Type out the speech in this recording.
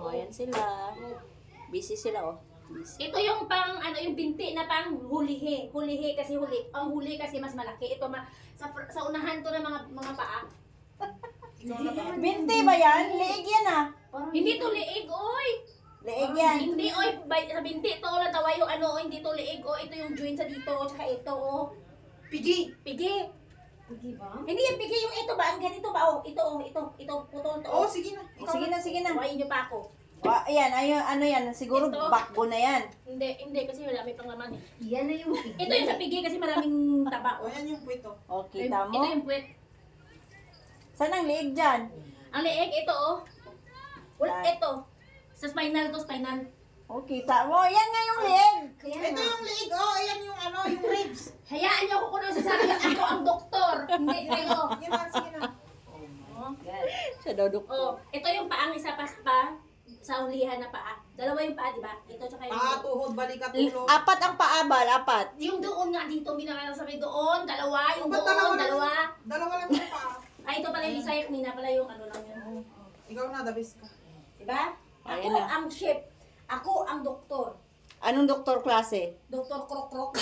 Oh, ayan sila. Busy sila, oh. Busy. Ito yung pang ano yung binti na pang hulihi. Hulihi kasi huli. Ang huli kasi mas malaki. Ito sa unahan to ng mga paa. Binti ba yan? Liig yan, ah. Hindi to liig, oy. Liig yan. Hindi, oy, sa binti to la tawa yung ano, hindi to liig, oh. Ito yung joint sa dito, tsaka ito, oh. Pigi. Pigi. Pigi ba? Hindi yung pigi yung ito ba? Ang ganito ba? Oh, ito putol to. Oo, sige na. Oh, sige na, sige na. Tawain niyo pa ako. Ayan, ano yan. Siguro Ito. backbone na yan. Hindi kasi wala may panglaman eh. Yan na yung pigi. Ito yung sa pigi kasi maraming taba. O, yan yung puwito. O, kita Ito mo? yung puwet. Saan ang liig dyan? Ang leeg, ito oh. Wala, Saan? ito. Sa spinal to, spinal. O, kita mo? Yan nga yung liig. Kaya Ito nga. yung liig. Oh, ayan yung ano, yung ribs. Hayaan niyo ako kung ano sasabi. Ako ang doktor. Hindi kayo. Sige na, sige na. Oh. Siya daw, doktor. Oh, ito yung paang isa pa sa ulihan na paa. Dalawa yung paa, di ba? Ito tsaka yung Paa, tuhod, balikat, ulo. Apat ang paabal, apat. yung doon nga dito, sabi doon, dalawa, yung Ba't doon, lang? dalawa. Dalawa lang yung paa. Ay, ito pala yung isa, yung kanina pala yung ano lang yun. Ikaw na, dabis ka. Diba? Ako Ayan na. ang chef. Ako ang doktor. Anong doktor klase? Doktor Krok Krok.